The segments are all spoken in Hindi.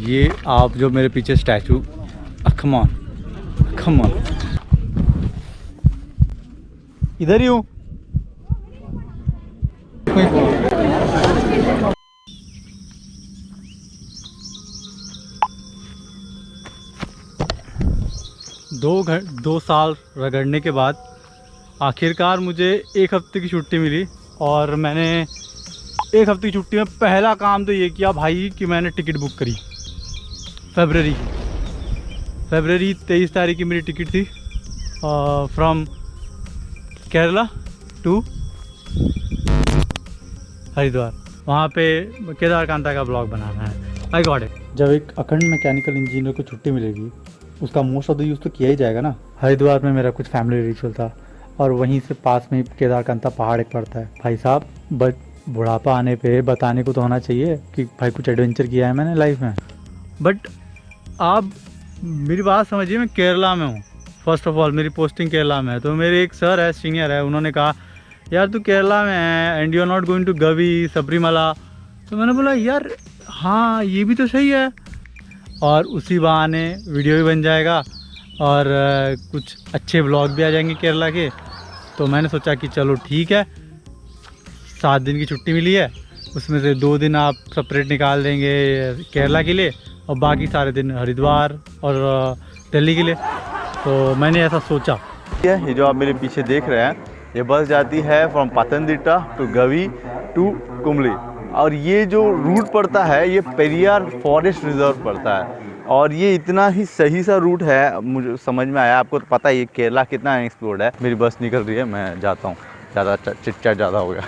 ये आप जो मेरे पीछे statue, come on come on, इधर ही हूँ। दो साल रगड़ने के बाद आखिरकार मुझे 1 हफ्ते की छुट्टी मिली, और मैंने 1 हफ्ते की छुट्टी में पहला काम तो ये किया भाई कि मैंने टिकट बुक करी। फरवरी 23 तारीख की मेरी टिकट थी, फ्रॉम केरला टू हरिद्वार। वहाँ पे केदारकांता का ब्लॉग बनाना है। I got it. जब एक अखंड मैकेनिकल इंजीनियर को छुट्टी मिलेगी, उसका मोस्ट ऑफ द यूज़ तो किया ही जाएगा ना। हरिद्वार में मेरा कुछ फैमिली रिचुअल था, और वहीं से पास में केदारकांता पहाड़ एक पड़ता है। भाई साहब, बट बुढ़ापा आने पे बताने को तो होना चाहिए कि भाई कुछ एडवेंचर किया है मैंने लाइफ में। बट आप मेरी बात समझिए, मैं केरला में हूँ। फर्स्ट ऑफ ऑल मेरी पोस्टिंग केरला में है, तो मेरे एक सर है, सीनियर है, उन्होंने कहा यार तू केरला में है and you are not going to Gavi Sabarimala. तो मैंने बोला यार हाँ ये भी तो सही है, और उसी बहाने वीडियो भी बन जाएगा और कुछ अच्छे व्लॉग भी आ जाएंगे केरला के। तो मैंने सोचा कि चलो ठीक है, 7 दिन की छुट्टी मिली है, उसमें से 2 दिन आप सेपरेट निकाल देंगे केरला के लिए, और बाकी सारे दिन हरिद्वार और दिल्ली के लिए। तो मैंने ऐसा सोचा। ये जो आप मेरे पीछे देख रहे हैं, ये बस जाती है from Pathanamthitta to Gavi to Kumily, और ये जो रूट पड़ता है ये पेरियार फॉरेस्ट रिजर्व पड़ता है। और ये इतना ही सही सा रूट है, मुझे समझ में आया। आपको तो पता है ये केरला कितना एक्सप्लोर्ड है। मेरी बस निकल रही है, मैं जाता हूँ, ज़्यादा चिट-चैट ज़्यादा हो गया।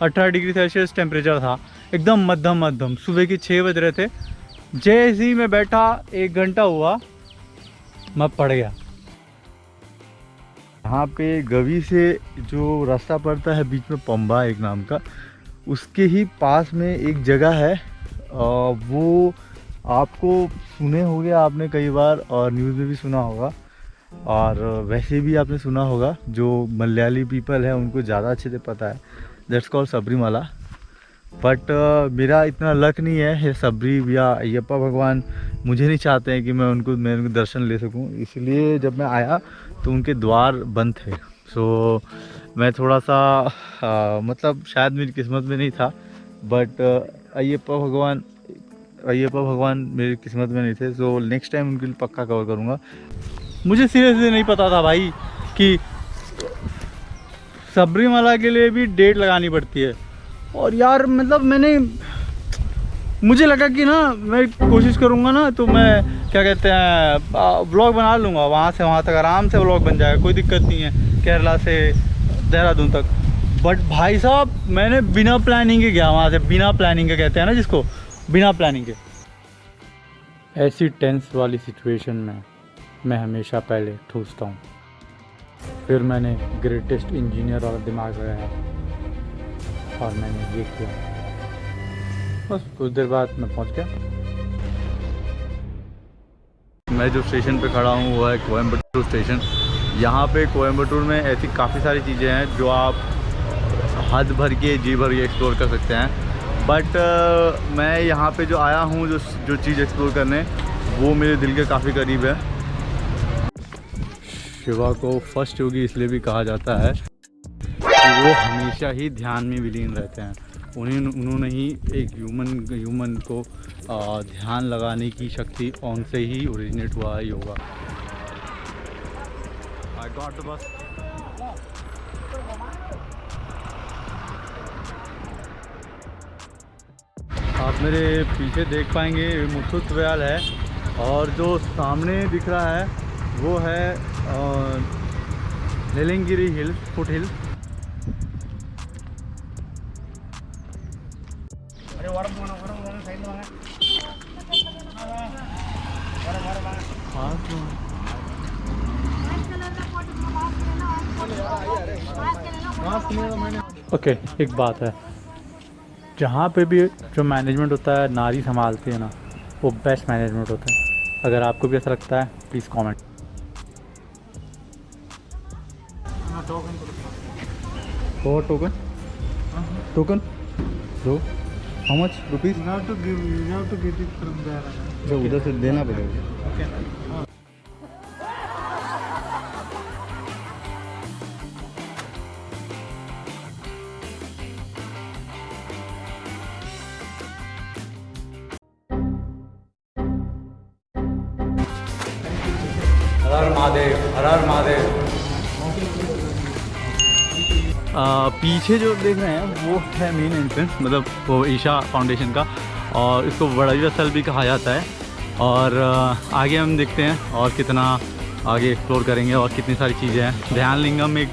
18 डिग्री सेल्सियस टेम्परेचर था, एकदम मध्यम। सुबह के 6 बज रहे थे। जैसे ही मैं बैठा 1 घंटा हुआ मैं पड़ गया। यहाँ पे गवी से जो रास्ता पड़ता है बीच में, पंबा एक नाम का, उसके ही पास में एक जगह है, वो आपको सुने होंगे आपने कई बार, और न्यूज़ में भी सुना होगा, और वैसे भी आपने सुना होगा। जो मलयाली पीपल है उनको ज़्यादा अच्छे से पता है। That's called Sabarimala. बट मेरा इतना लक नहीं है, ये सबरी या अयप्पा भगवान मुझे नहीं चाहते हैं कि मैं उनको दर्शन ले सकूं, इसलिए जब मैं आया तो उनके द्वार बंद थे। सो मैं थोड़ा सा मतलब शायद मेरी किस्मत में नहीं था, बट अयप्पा भगवान मेरी किस्मत में नहीं थे। सो नेक्स्ट टाइम उनके लिए पक्का कवर करूँगा। मुझे सीरियसली नहीं पता था भाई कि सबरीमला के लिए भी डेट लगानी पड़ती है। और यार मतलब मुझे लगा कि ना मैं कोशिश करूँगा ना तो मैं क्या कहते हैं व्लॉग बना लूँगा, वहाँ से वहाँ तक आराम से व्लॉग बन जाएगा, कोई दिक्कत नहीं है, केरला से देहरादून तक। बट भाई साहब मैंने बिना प्लानिंग के गया वहाँ से, बिना प्लानिंग के कहते हैं ना जिसको, बिना प्लानिंग के। ऐसी टेंस वाली सिचुएशन में मैं हमेशा पहले ठूसता हूँ, फिर मैंने ग्रेटेस्ट इंजीनियर वाला दिमाग लगाया और मैंने ये किया। बस कुछ देर बाद मैं पहुँच गया। मैं जो स्टेशन पे खड़ा हूँ वो है कोयम्बटूर स्टेशन। यहाँ पे कोयम्बटूर में ऐसी काफ़ी सारी चीज़ें हैं जो आप हद भर के जी भर के एक्सप्लोर कर सकते हैं। बट मैं यहाँ पे जो आया हूँ जो चीज़ एक्सप्लोर करने, वो मेरे दिल के काफ़ी करीब है। शिवा को फर्स्ट योगी इसलिए भी कहा जाता है कि वो हमेशा ही ध्यान में विलीन रहते हैं। उन्होंने ही एक ह्यूमन को ध्यान लगाने की शक्ति, उनसे ही ओरिजिनेट हुआ है yoga. I got the bus. आप मेरे पीछे देख पाएंगे मुथुट वयाल है, और जो सामने दिख रहा है वो है नीलगिरी हिल, फुट हिल। ओके, एक बात है, जहाँ पे भी जो मैनेजमेंट होता है नारी संभालती है ना, वो बेस्ट मैनेजमेंट होता है। अगर आपको भी ऐसा लगता है प्लीज़ कमेंट। टोकन दो। How much rupees? You have to give, you have to get it from there. जो उधर से देना पड़ेगा। Okay. हर हर महादेव, हर हर महादेव। पीछे जो देख रहे हैं वो है मेन एंट्रेंस, मतलब वो ईशा फाउंडेशन का, और इसको बड़ाई स्थल भी कहा जाता है। और आगे हम देखते हैं और कितना आगे एक्सप्लोर करेंगे और कितनी सारी चीज़ें हैं। ध्यान लिंगम एक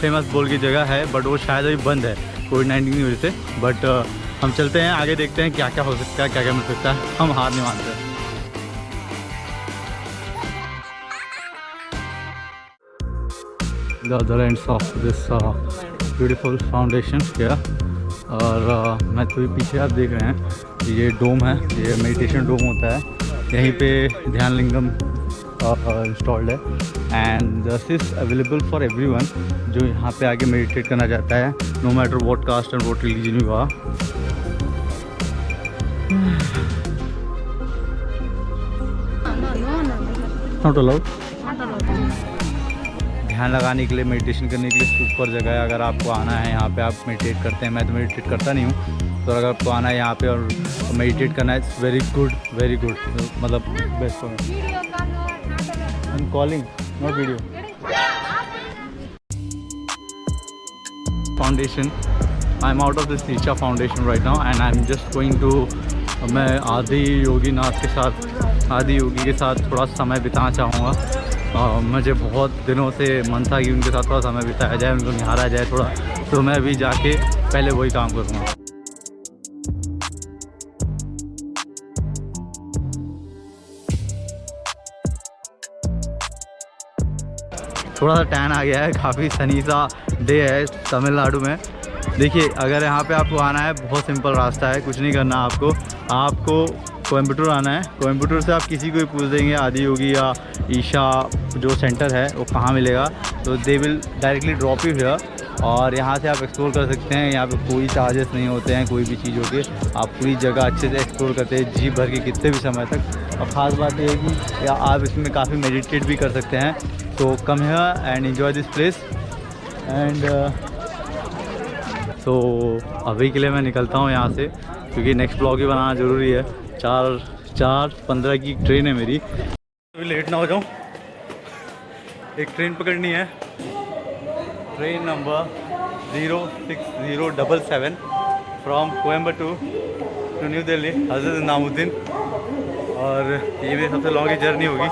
फेमस बोल की जगह है, बट वो शायद अभी बंद है कोविड-19 की वजह से। बट हम चलते हैं आगे, देखते हैं क्या क्या हो सकता है, क्या क्या मिल सकता है। हम हार नहीं मानते। The other ends of this beautiful foundation here, और मैं तो पीछे आप देख रहे हैं ये डोम है, ये मेडिटेशन डोम होता है, यहीं पे ध्यान लिंगम इंस्टॉल्ड है। And this is available for everyone जो यहाँ पे आके मेडिटेट करना चाहता है, no matter what caste and what religion you are. Not allowed. ध्यान लगाने के लिए, मेडिटेशन करने के लिए सुपर जगह है। अगर आपको आना है यहाँ पे, आप मेडिटेट करते हैं, मैं तो मेडिटेट करता नहीं हूँ, तो अगर आपको आना है यहाँ पे और मेडिटेट करना है, इट्स वेरी गुड, मतलब best for me. I am calling, not video. Foundation, I am out of this Isha foundation right now and I am just going to, मैं आदि योगी नाथ के साथ, आदि योगी के साथ थोड़ा समय बिताना चाहूँगा। मुझे बहुत दिनों से मन था कि उनके साथ थोड़ा समय बिताया जाए, उनको निहारा जाए थोड़ा, तो मैं भी जाके पहले वही काम करूँगा। थोड़ा सा टैन आ गया है, काफ़ी सनी सा डे है तमिलनाडु में। देखिए, अगर यहाँ पे आपको आना है, बहुत सिंपल रास्ता है, कुछ नहीं करना आपको कोयम्बटूर आना है। कोयम्बटूर से आप किसी को भी पूछ देंगे आदि योगी या ईशा जो सेंटर है वो कहाँ मिलेगा, तो they will directly drop you here, और यहाँ से आप एक्सप्लोर कर सकते हैं। यहाँ पे कोई चार्जेस नहीं होते हैं कोई भी चीज़ों के, आप पूरी जगह अच्छे से एक्सप्लोर करते हैं जी भर के कितने भी समय तक। और ख़ास बात ये है कि आप इसमें काफ़ी मेडिटेट भी कर सकते हैं। तो come here and enjoy this place. And तो अभी के लिए मैं निकलता हूँ यहाँ से, क्योंकि नेक्स्ट ब्लॉग भी बनाना ज़रूरी है। 4:15 की ट्रेन है मेरी, अभी लेट ना हो जाऊँ। एक ट्रेन पकड़नी है, train number 06077 from Coimbatore to New Delhi, Hazrat Nizamuddin. और ये मेरी सबसे लॉन्ग जर्नी होगी,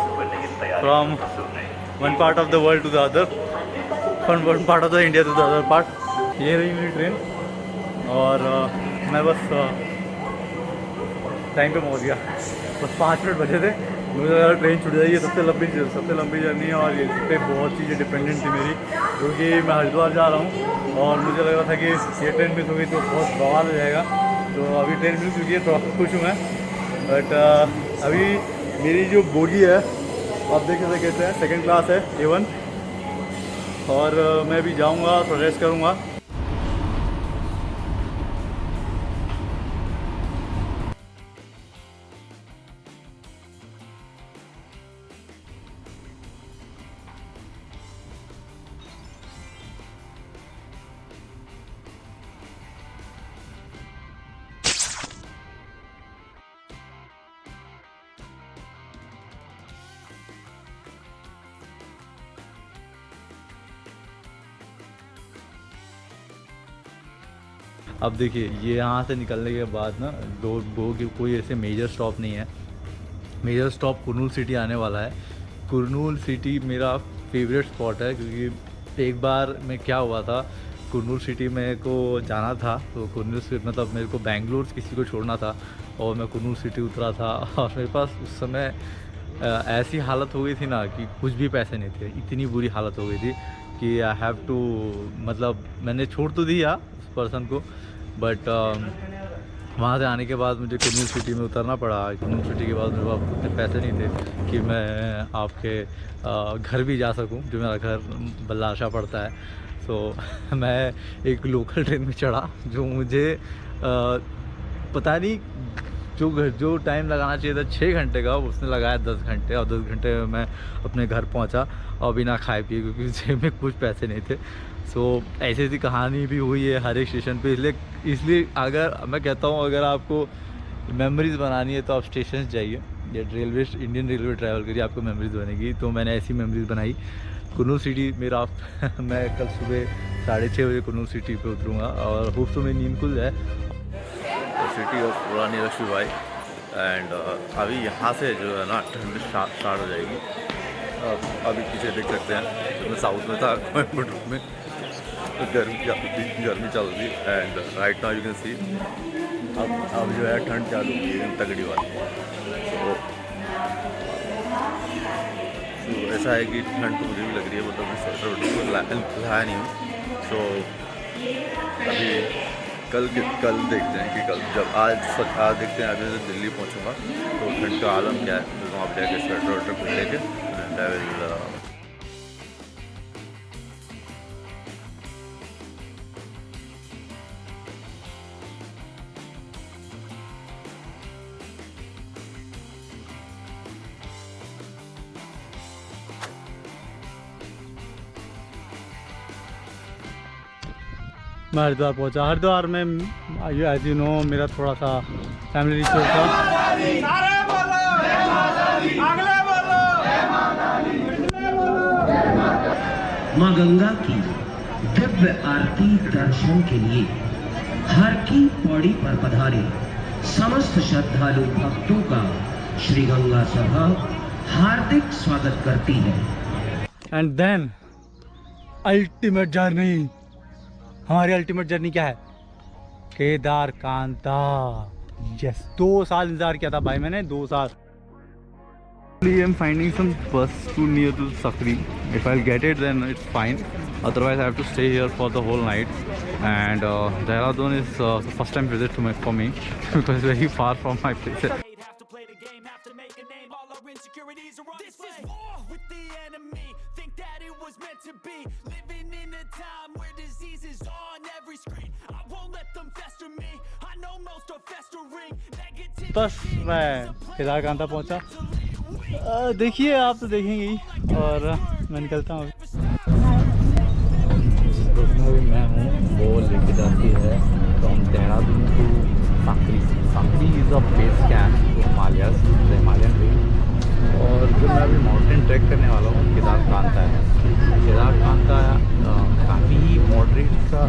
from one part of the world to the other, from one part of the India to the other part. ये रही मेरी ट्रेन, और मैं बस टाइम पे पहुंच गया, बस 5 मिनट बचे थे। मुझे अगर ट्रेन छूट जाएगी, सबसे लंबी जर्नी है, और इस पर बहुत चीज़ें डिपेंडेंट थी मेरी, क्योंकि मैं हरिद्वार जा रहा हूँ और मुझे लग रहा था कि ये ट्रेन मिस हो गई तो बहुत बवाल हो जाएगा। तो अभी ट्रेन मिल चुकी है, तो खुश हूँ मैं। बट अभी मेरी जो बोगी है, आप देख सकते हैं, सेकेंड क्लास है, A1, और मैं अभी जाऊँगा, थोड़ा रेस्ट करूँगा। अब देखिए, ये यहाँ से निकलने के बाद ना दो कोई ऐसे मेजर स्टॉप नहीं है। मेजर स्टॉप कुरनूल सिटी आने वाला है। कुरनूल सिटी मेरा फेवरेट स्पॉट है, क्योंकि एक बार में क्या हुआ था, कुरनूल सिटी मेरे को जाना था, तो कुरनूल सिटी मतलब मेरे को बेंगलुरु किसी को छोड़ना था, और मैं कुरनूल सिटी उतरा था, और मेरे पास उस समय ऐसी हालत हो गई थी ना कि कुछ भी पैसे नहीं थे। इतनी बुरी हालत हो गई थी कि आई हैव टू, मतलब मैंने छोड़ तो दिया उस पर्सन को, बट वहाँ से आने के बाद मुझे कुरनूल सिटी में उतरना पड़ा। कुरनूल सिटी के बाद मेरे पास उतने पैसे नहीं थे कि मैं आपके घर भी जा सकूं, जो मेरा घर बल्लाशा पड़ता है। तो मैं एक लोकल ट्रेन में चढ़ा, जो मुझे पता नहीं जो टाइम लगाना चाहिए था 6 घंटे का, उसने लगाया 10 घंटे, और 10 घंटे में मैं अपने घर पहुंचा और बिना खाए पिए, क्योंकि जेब में कुछ पैसे नहीं थे। सो ऐसी ऐसी कहानी भी हुई है हर एक स्टेशन पे। इसलिए अगर मैं कहता हूँ, अगर आपको मेमोरीज़ बनानी है तो आप स्टेशन जाइए या इंडियन रेलवे ट्रैवल करिए, आपको मेमोरीज़ बनेगी। तो मैंने ऐसी मेमोरीज़ बनाई। कुन्नूर सिटी मेरा मैं कल सुबह 6:30 बजे कुन्नूर सिटी पे उतरूँगा और होप तो मेरी नींद खुल जाए। City of Rani Lakshmibai and अभी यहाँ से जो है ना ठंड स्टार्ट हो जाएगी। अभी पीछे देख सकते हैं, तो मैं साउथ में था कोयम्बटूर में, तो गर्मी चल रही है and right now you can see अब जो है ठंड चालू हुई है तगड़ी वाली। तो ऐसा है कि ठंड तो मुझे भी लग रही है, मतलब मैं स्वेटर लाया नहीं हूँ। सो अभी कल देखते हैं कि कल जब आज देखते हैं। अभी मैं दिल्ली पहुंचूंगा तो ठंड का आलम क्या है, तो वहाँ पर जाकर स्वेटर कुछ लेके एंड आई विल मैं हरिद्वार पहुंचा। हरिद्वार में एज यू नो मेरा थोड़ा सा फैमिली रिचुअल था। मां गंगा की दिव्य आरती दर्शन के लिए हर की पौड़ी पर पधारे समस्त श्रद्धालु भक्तों का श्री गंगा सभा हार्दिक स्वागत करती है। एंड देन अल्टीमेट जर्नी, हमारी अल्टीमेट जर्नी क्या है? केदारकांता। यस, 2 साल इंतजार किया था भाई मैंने, 2 साल। I am finding some bus too near to Sakri. If I'll get it, then it's fine. Otherwise, I have to stay here for the whole night. And Dehradun is the first time visit for me because it's very far from my place. Have to play the game, have to make a name. All our insecurities are on display. This is war with the enemy. Think that it was meant to be. Living in a time where disease is on every screen. I won't let them fester me. I know most are festering. Negativity. बस मैं केदारकांता पहुंचा। देखिए, आप तो देखेंगे ही, और मैं निकलता हूँ। मैं हूँ वो लेके जाती है from Dehradun to Sakri. Sakri is a base camp to Himalayan range. और जो मैं अभी माउंटेन ट्रैक करने वाला हूँ केदारकांता है। केदारकांता काफ़ी मॉडरेट सा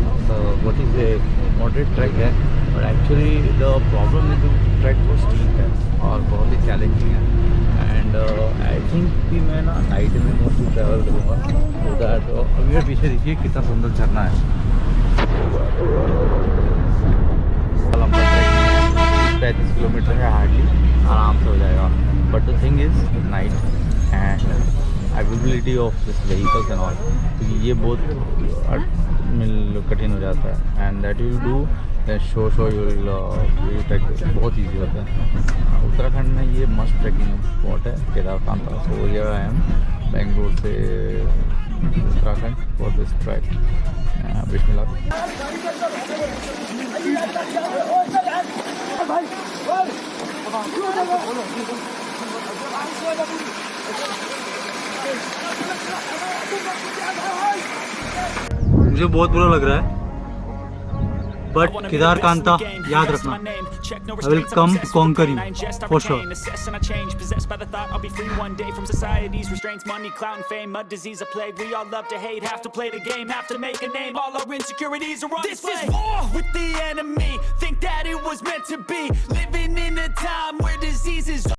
मॉडरेट ट्रैक है, और actually the problem is track बहुत स्टीप है और बहुत ही चैलेंजिंग है। एंड आई थिंक कि मैं ना नाइट में मोस्टली ट्रैवल करूँगा, तो दैट अभी पीछे देखिए कितना सुंदर झरना है। लंबा ट्रैक 35 किलोमीटर है, हार्डली आराम से हो जाएगा। But the thing is night and availability of this vehicles and all, क्योंकि ये बहुत कठिन हो जाता है। And that you do show you will track बहुत ईजी होता है। उत्तराखंड में ये मस्ट ट्रैकिंग स्पॉट है Kedarkantha. So here I am Bangalore से उत्तराखंड फॉर दिस ट्रैक। बिस्मिल्लाह। मुझे बहुत बुरा लग रहा है, बट केदारकांता याद रखना, I will come to conquer you, for sure. Possessed by the thought I'll be free one day from society's restraints, money, clout, and fame, a disease, a plague. We all love to hate, have to play the game, have to make a name. All our insecurities are on display. This is war with the enemy. Think that it was meant to be. Living in a time where disease is